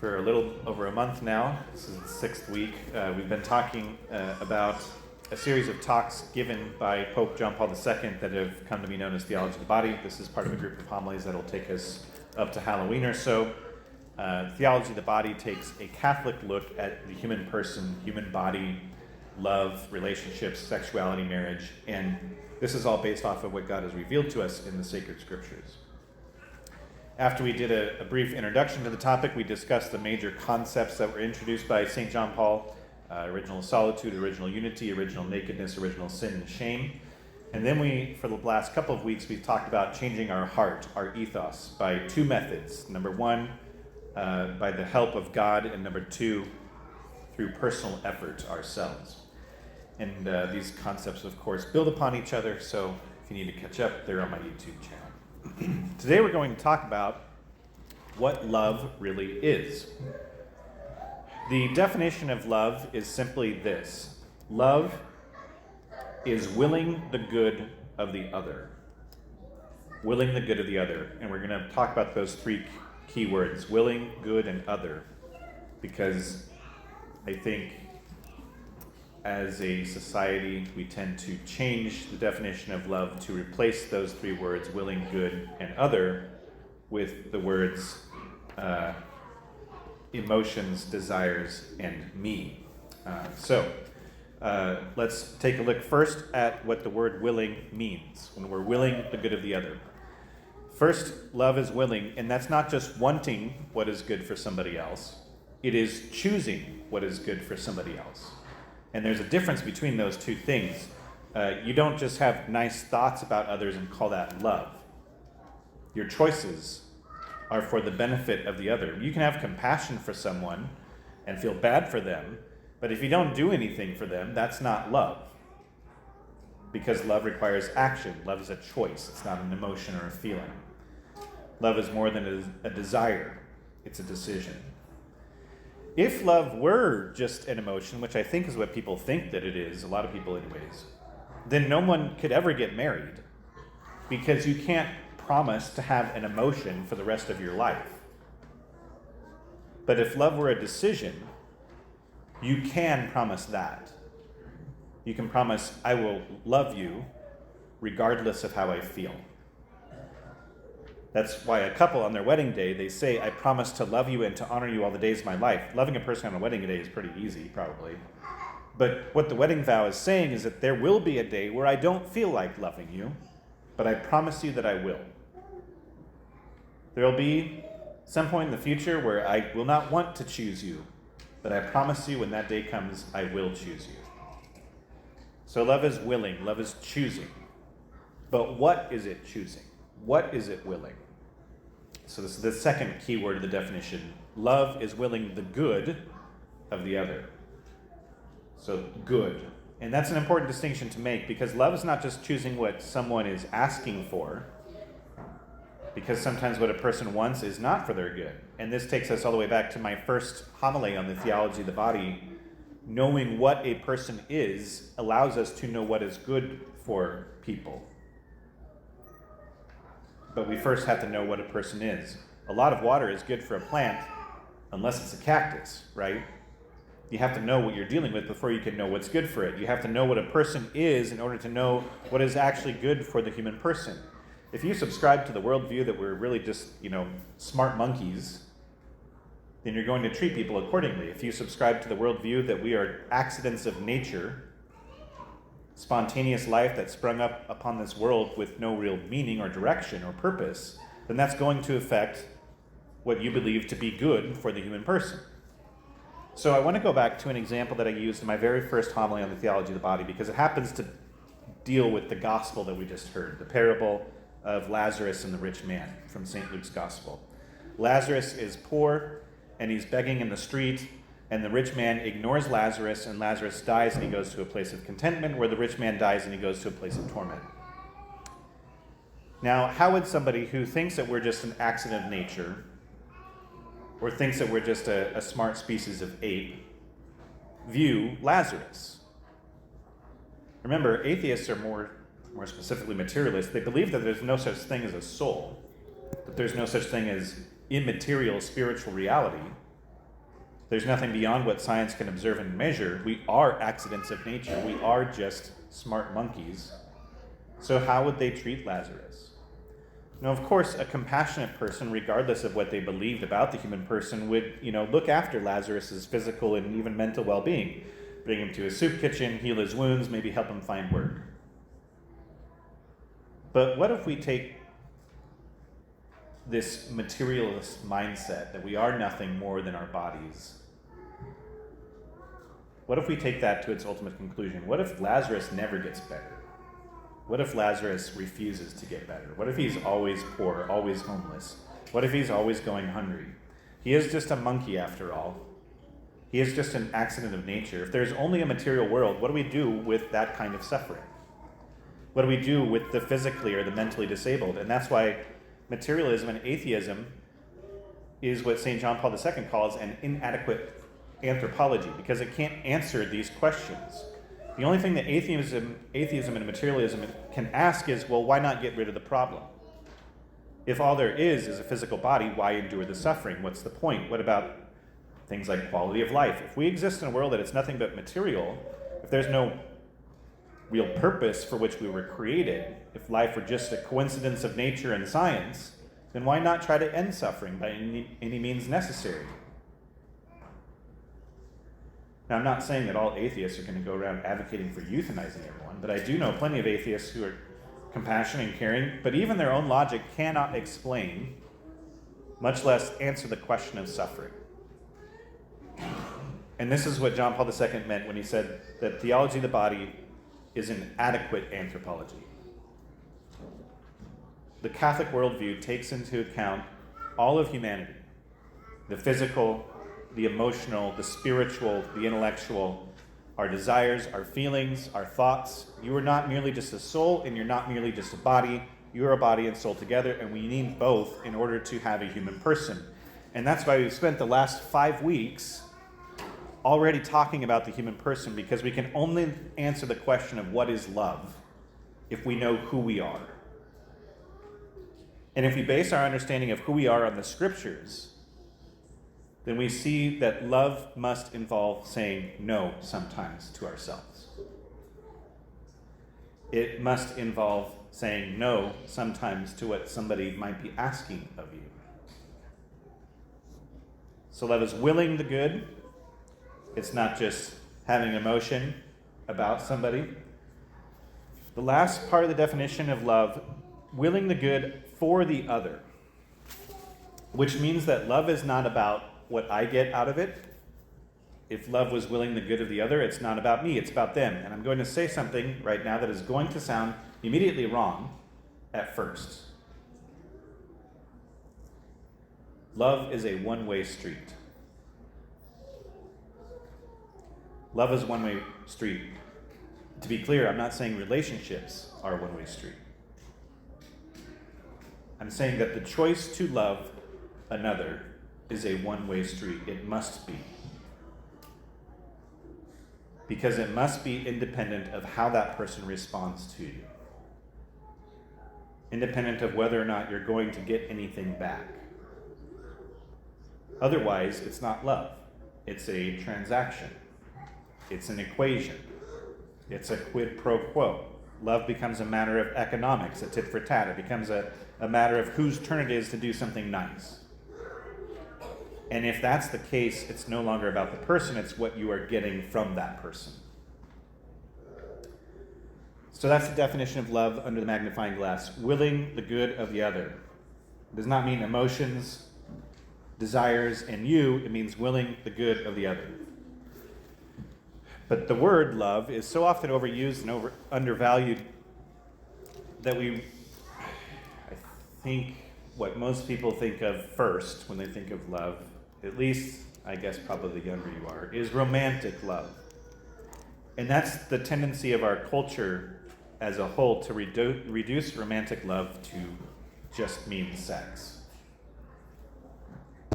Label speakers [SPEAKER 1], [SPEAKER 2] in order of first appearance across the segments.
[SPEAKER 1] For a little over a month now. This is the sixth week. We've been talking about a series of talks given by Pope John Paul II that have come to be known as Theology of the Body. This is part of a group of homilies that will take us up to Halloween or so. Theology of the Body takes a Catholic look at the human person, human body, love, relationships, sexuality, marriage, and this is all based off of what God has revealed to us in the sacred scriptures. After we did a brief introduction to the topic, we discussed the major concepts that were introduced by St. John Paul, original solitude, original unity, original nakedness, original sin and shame. And then for the last couple of weeks, we've talked about changing our heart, our ethos, by two methods. Number one, by the help of God, and number two, through personal effort ourselves. And these concepts, of course, build upon each other, so if you need to catch up, they're on my YouTube channel. Today we're going to talk about what love really is. The definition of love is simply this: love is willing the good of the other. Willing the good of the other. And we're going to talk about those three key words: willing, good, and other. Because I think as a society, we tend to change the definition of love to replace those three words, willing, good, and other, with the words emotions, desires, and me. So let's take a look first at what the word willing means, when we're willing the good of the other. First, love is willing, and that's not just wanting what is good for somebody else. It is choosing what is good for somebody else. And there's a difference between those two things. You don't just have nice thoughts about others and call that love. Your choices are for the benefit of the other. You can have compassion for someone and feel bad for them, but if you don't do anything for them, that's not love. Because love requires action. Love is a choice. It's not an emotion or a feeling. Love is more than a desire. It's a decision. If love were just an emotion, which I think is what people think that it is, a lot of people anyways, then no one could ever get married, because you can't promise to have an emotion for the rest of your life. But if love were a decision, you can promise that. You can promise, I will love you regardless of how I feel. That's why a couple on their wedding day, they say, I promise to love you and to honor you all the days of my life. Loving a person on a wedding day is pretty easy, probably. But what the wedding vow is saying is that there will be a day where I don't feel like loving you, but I promise you that I will. There will be some point in the future where I will not want to choose you, but I promise you when that day comes, I will choose you. So love is willing, love is choosing. But what is it choosing? What is it willing? So this is the second key word of the definition. Love is willing the good of the other. So good. And that's an important distinction to make, because love is not just choosing what someone is asking for, because sometimes what a person wants is not for their good. And this takes us all the way back to my first homily on the theology of the body. Knowing what a person is allows us to know what is good for people. But we first have to know what a person is. A lot of water is good for a plant, unless it's a cactus, right? You have to know what you're dealing with before you can know what's good for it. You have to know what a person is in order to know what is actually good for the human person. If you subscribe to the worldview that we're really just, smart monkeys, then you're going to treat people accordingly. If you subscribe to the worldview that we are accidents of nature, spontaneous life that sprung up upon this world with no real meaning or direction or purpose, then that's going to affect what you believe to be good for the human person. So I want to go back to an example that I used in my very first homily on the theology of the body, because it happens to deal with the gospel that we just heard, the parable of Lazarus and the rich man from St. Luke's gospel. Lazarus is poor, and he's begging in the street, and the rich man ignores Lazarus, and Lazarus dies, and he goes to a place of contentment, where the rich man dies, and he goes to a place of torment. Now, how would somebody who thinks that we're just an accident of nature, or thinks that we're just a smart species of ape, view Lazarus? Remember, atheists are more specifically materialists. They believe that there's no such thing as a soul, that there's no such thing as immaterial spiritual reality, There's nothing beyond what science can observe and measure. We are accidents of nature. We are just smart monkeys. So how would they treat Lazarus? Now, of course, a compassionate person, regardless of what they believed about the human person, would, look after Lazarus's physical and even mental well-being. Bring him to a soup kitchen, heal his wounds, maybe help him find work. But what if we take this materialist mindset that we are nothing more than our bodies? What if we take that to its ultimate conclusion? What if Lazarus never gets better? What if Lazarus refuses to get better? What if he's always poor, always homeless? What if he's always going hungry? He is just a monkey after all. He is just an accident of nature. If there's only a material world, what do we do with that kind of suffering? What do we do with the physically or the mentally disabled? And that's why materialism and atheism is what St. John Paul II calls an inadequate anthropology, because it can't answer these questions. The only thing that atheism and materialism can ask is, well, why not get rid of the problem? If all there is a physical body, why endure the suffering? What's the point? What about things like quality of life? If we exist in a world that it's nothing but material, if there's no real purpose for which we were created, if life were just a coincidence of nature and science, then why not try to end suffering by any means necessary? Now, I'm not saying that all atheists are going to go around advocating for euthanizing everyone, but I do know plenty of atheists who are compassionate and caring, but even their own logic cannot explain, much less answer the question of suffering. And this is what John Paul II meant when he said that theology of the body is an adequate anthropology. The Catholic worldview takes into account all of humanity, the physical, the emotional, the spiritual, the intellectual, our desires, our feelings, our thoughts. You are not merely just a soul, and you're not merely just a body. You are a body and soul together, and we need both in order to have a human person. And that's why we've spent the last 5 weeks already talking about the human person, because we can only answer the question of what is love if we know who we are. And if we base our understanding of who we are on the scriptures, then we see that love must involve saying no sometimes to ourselves. It must involve saying no sometimes to what somebody might be asking of you. So love is willing the good. It's not just having emotion about somebody. The last part of the definition of love, willing the good for the other, which means that love is not about what I get out of it. If love was willing the good of the other, it's not about me, it's about them. And I'm going to say something right now that is going to sound immediately wrong at first. Love is a one-way street. Love is a one-way street. To be clear, I'm not saying relationships are a one-way street. I'm saying that the choice to love another is a one-way street. It must be. Because it must be independent of how that person responds to you. Independent of whether or not you're going to get anything back. Otherwise, it's not love. It's a transaction. It's an equation. It's a quid pro quo. Love becomes a matter of economics, a tit for tat. It becomes a matter of whose turn it is to do something nice. And if that's the case, it's no longer about the person, it's what you are getting from that person. So that's the definition of love under the magnifying glass. Willing the good of the other. It does not mean emotions, desires, and you. It means willing the good of the other. But the word love is so often overused and undervalued that I think what most people think of first when they think of love, at least I guess probably the younger you are, is romantic love. And that's the tendency of our culture as a whole, to reduce romantic love to just mean sex.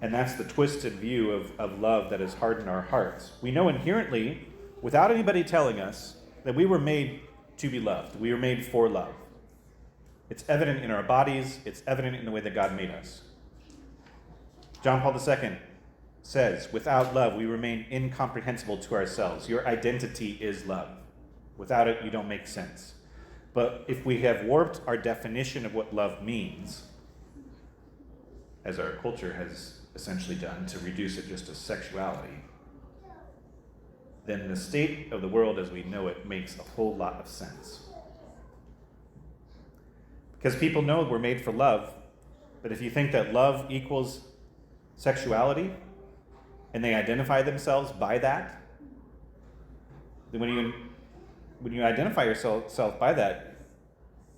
[SPEAKER 1] And that's the twisted view of love that has hardened our hearts. We know inherently, without anybody telling us, that we were made to be loved. We were made for love. It's evident in our bodies. It's evident in the way that God made us. John Paul II says, without love, we remain incomprehensible to ourselves. Your identity is love. Without it, you don't make sense. But if we have warped our definition of what love means, as our culture has essentially done, to reduce it just to sexuality, then the state of the world as we know it makes a whole lot of sense. Because people know we're made for love, but if you think that love equals sexuality, and they identify themselves by that, then when you identify yourself by that,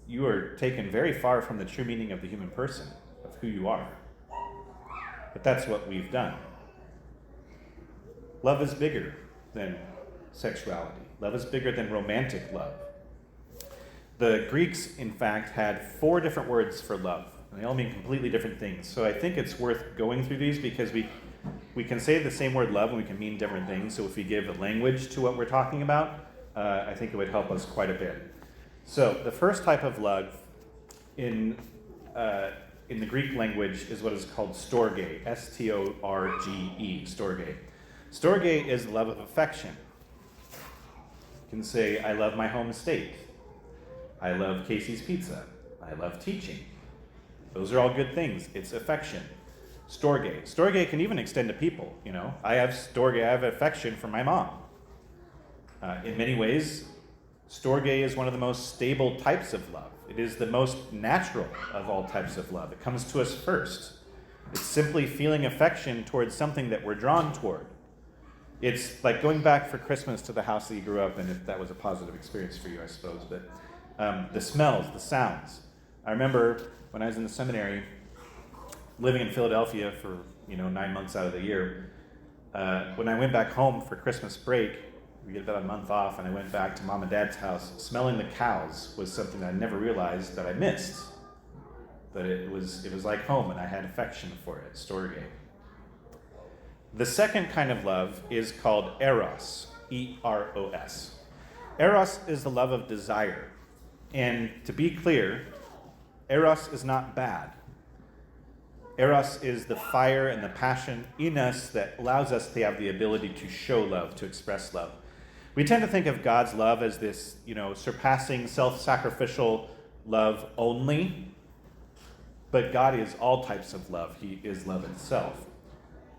[SPEAKER 1] you are taken very far from the true meaning of the human person, of who you are. But that's what we've done. Love is bigger than sexuality. Love is bigger than romantic love. The Greeks, in fact, had 4 different words for love, and they all mean completely different things. So I think it's worth going through these because we can say the same word love and we can mean different things. So if we give a language to what we're talking about, I think it would help us quite a bit. So the first type of love in the Greek language is what is called storge, S-T-O-R-G-E, storge. Storge is the love of affection. You can say, I love my home state. I love Casey's Pizza. I love teaching. Those are all good things. It's affection. Storge. Storge can even extend to people, I have storge, I have affection for my mom. In many ways, storge is one of the most stable types of love. It is the most natural of all types of love. It comes to us first. It's simply feeling affection towards something that we're drawn toward. It's like going back for Christmas to the house that you grew up in, if that was a positive experience for you, I suppose. But the smells, the sounds. I remember when I was in the seminary, living in Philadelphia for 9 months out of the year, when I went back home for Christmas break, we get about a month off, and I went back to Mom and Dad's house. Smelling the cows was something I never realized that I missed. But it was like home, and I had affection for it, storge. The second kind of love is called eros, E-R-O-S. Eros is the love of desire. And to be clear, eros is not bad. Eros is the fire and the passion in us that allows us to have the ability to show love, to express love. We tend to think of God's love as this, surpassing self-sacrificial love only, but God is all types of love. He is love itself.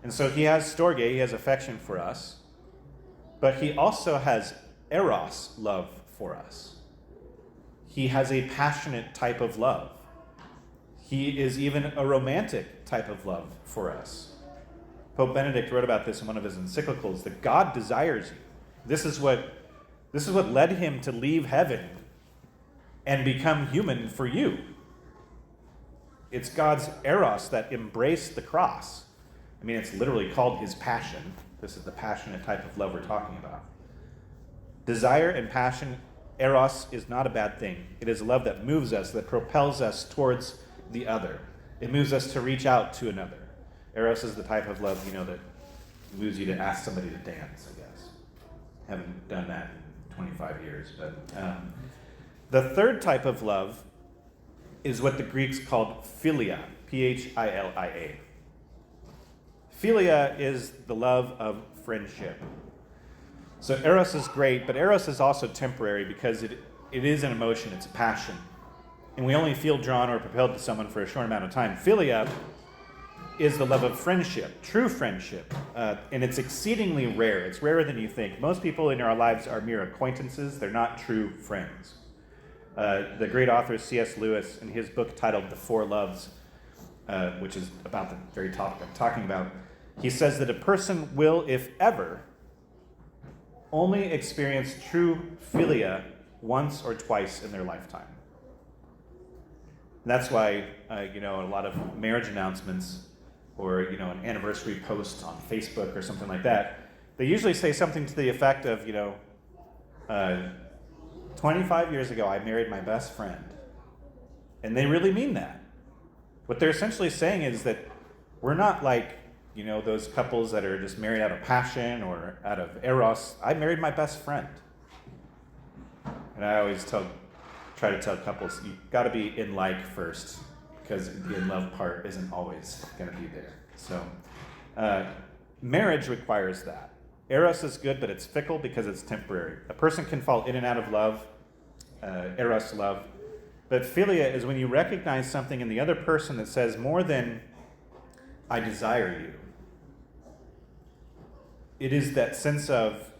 [SPEAKER 1] And so he has storge, he has affection for us, but he also has eros love for us. He has a passionate type of love. He is even a romantic type of love for us. Pope Benedict wrote about this in one of his encyclicals, that God desires you. This is what led him to leave heaven and become human for you. It's God's eros that embraced the cross. I mean, it's literally called his passion. This is the passionate type of love we're talking about. Desire and passion, eros, is not a bad thing. It is a love that moves us, that propels us towards the other. It moves us to reach out to another. Eros is the type of love, that moves you to ask somebody to dance, I guess. Haven't done that in 25 years. But the third type of love is what the Greeks called philia, P-H-I-L-I-A. Philia is the love of friendship. So eros is great, but eros is also temporary because it is an emotion, it's a passion. And we only feel drawn or propelled to someone for a short amount of time. Philia is the love of friendship, true friendship. And it's exceedingly rare. It's rarer than you think. Most people in our lives are mere acquaintances. They're not true friends. The great author C.S. Lewis, in his book titled The Four Loves, which is about the very topic I'm talking about, he says that a person will, if ever, only experience true philia once or twice in their lifetime. And that's why, a lot of marriage announcements or, an anniversary post on Facebook or something like that, they usually say something to the effect of, 25 years ago, I married my best friend. And they really mean that. What they're essentially saying is that we're not like, those couples that are just married out of passion or out of eros. I married my best friend. And I always try to tell couples, you've got to be in like first, because the in love part isn't always going to be there. So Marriage requires that. Eros is good, but it's fickle because it's temporary. A person can fall in and out of love, eros love. But philia is when you recognize something in the other person that says more than I desire you. It is that sense of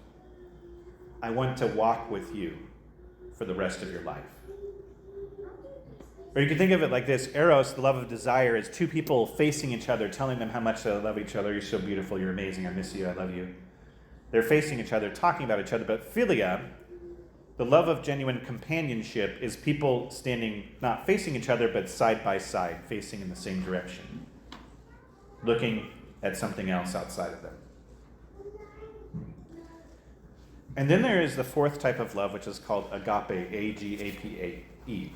[SPEAKER 1] I want to walk with you for the rest of your life. Or you can think of it like this. Eros, the love of desire, is two people facing each other, telling them how much they love each other. You're so beautiful, you're amazing, I miss you, I love you. They're facing each other, talking about each other. But philia, the love of genuine companionship, is people standing, not facing each other, but side by side, facing in the same direction, looking at something else outside of them. And then there is the fourth type of love, which is called agape, A-G-A-P-A-E.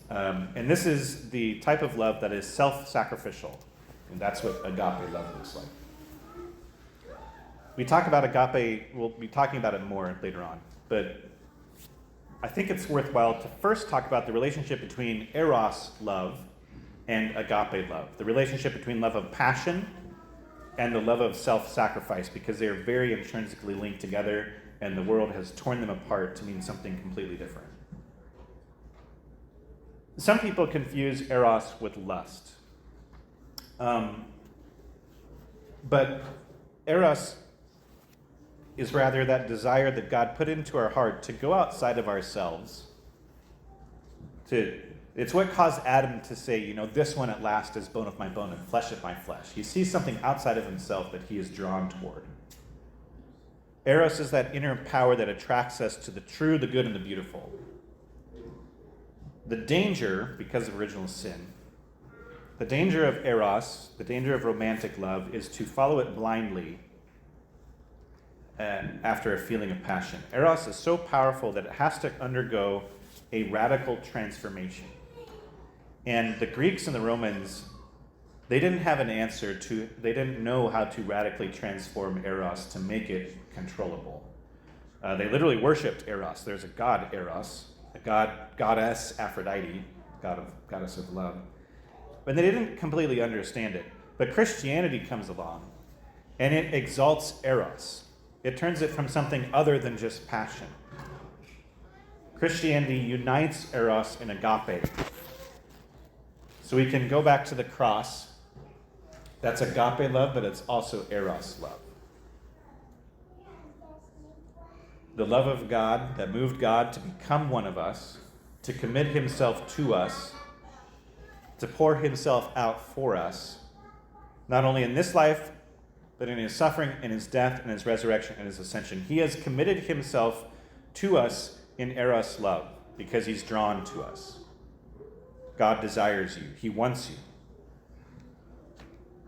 [SPEAKER 1] And this is the type of love that is self-sacrificial. And that's what agape love looks like. We talk about agape, we'll be talking about it more later on. But I think it's worthwhile to first talk about the relationship between eros love and agape love. The relationship between love of passion and the love of self-sacrifice, because they are very intrinsically linked together, and the world has torn them apart to mean something completely different. Some people confuse eros with lust. But eros is rather that desire that God put into our heart to go outside of ourselves. It's what caused Adam to say, this one at last is bone of my bone and flesh of my flesh. He sees something outside of himself that he is drawn toward. Eros is that inner power that attracts us to the true, the good, and the beautiful. The danger, because of original sin, the danger of eros, the danger of romantic love, is to follow it blindly after a feeling of passion. Eros is so powerful that it has to undergo a radical transformation. And the Greeks and the Romans, they didn't have an answer they didn't know how to radically transform eros to make it controllable. They literally worshipped eros. There's a god eros, a goddess Aphrodite, goddess of love. But they didn't completely understand it. But Christianity comes along, and it exalts eros. It turns it from something other than just passion. Christianity unites eros and agape. So we can go back to the cross. That's agape love, but it's also eros love. The love of God that moved God to become one of us, to commit himself to us, to pour himself out for us, not only in this life, but in his suffering, in his death, in his resurrection, and his ascension. He has committed himself to us in eros love because he's drawn to us. God desires you. He wants you.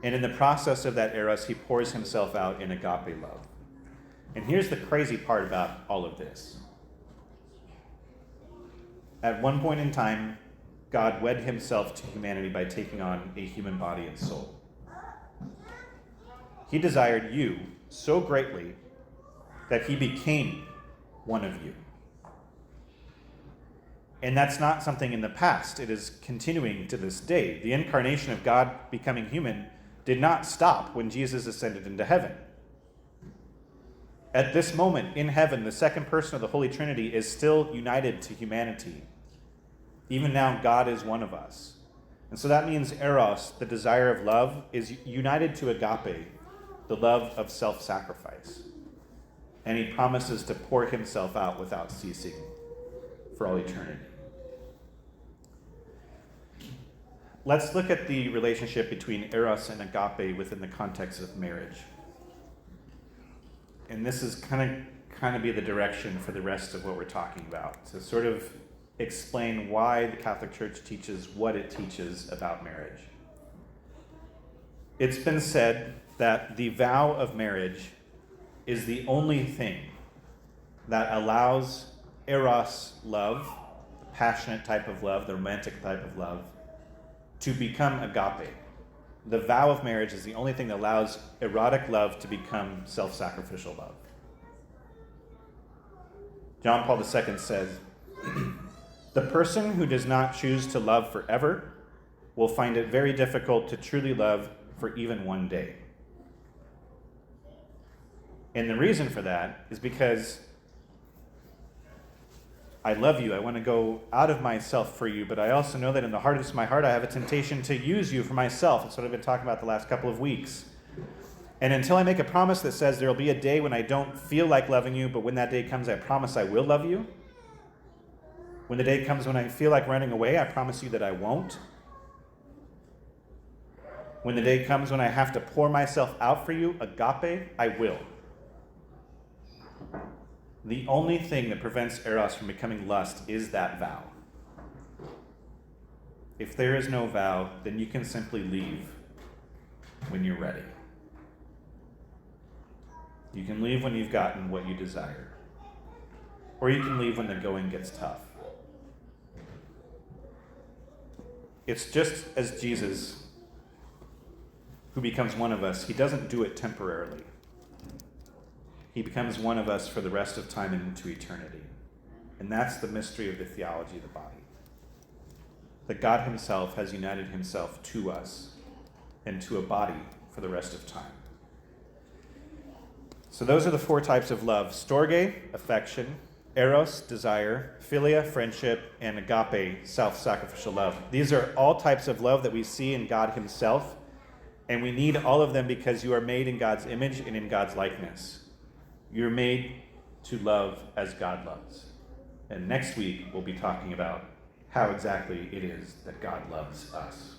[SPEAKER 1] And in the process of that eros, he pours himself out in agape love. And here's the crazy part about all of this. At one point in time, God wed himself to humanity by taking on a human body and soul. He desired you so greatly that he became one of you. And that's not something in the past. It is continuing to this day. The incarnation of God becoming human did not stop when Jesus ascended into heaven. At this moment in heaven, the second person of the Holy Trinity is still united to humanity. Even now, God is one of us. And so that means eros, the desire of love, is united to agape, the love of self-sacrifice. And he promises to pour himself out without ceasing for all eternity. Let's look at the relationship between eros and agape within the context of marriage. And this is kind of be the direction for the rest of what we're talking about, to sort of explain why the Catholic Church teaches what it teaches about marriage. It's been said that the vow of marriage is the only thing that allows eros love, the passionate type of love, the romantic type of love, to become agape. The vow of marriage is the only thing that allows erotic love to become self-sacrificial love. John Paul II says, "The person who does not choose to love forever will find it very difficult to truly love for even one day." And the reason for that is because I love you. I want to go out of myself for you, but I also know that in the hardest of my heart, I have a temptation to use you for myself. That's what I've been talking about the last couple of weeks. And until I make a promise that says there will be a day when I don't feel like loving you, but when that day comes, I promise I will love you. When the day comes when I feel like running away, I promise you that I won't. When the day comes when I have to pour myself out for you, agape, I will. The only thing that prevents eros from becoming lust is that vow. If there is no vow, then you can simply leave when you're ready. You can leave when you've gotten what you desire. Or you can leave when the going gets tough. It's just as Jesus, who becomes one of us, he doesn't do it temporarily. He becomes one of us for the rest of time and into eternity. And that's the mystery of the theology of the body. That God himself has united himself to us and to a body for the rest of time. So those are the four types of love: storge, affection; eros, desire; philia, friendship; and agape, self-sacrificial love. These are all types of love that we see in God himself, and we need all of them because you are made in God's image and in God's likeness. You're made to love as God loves. And next week, we'll be talking about how exactly it is that God loves us.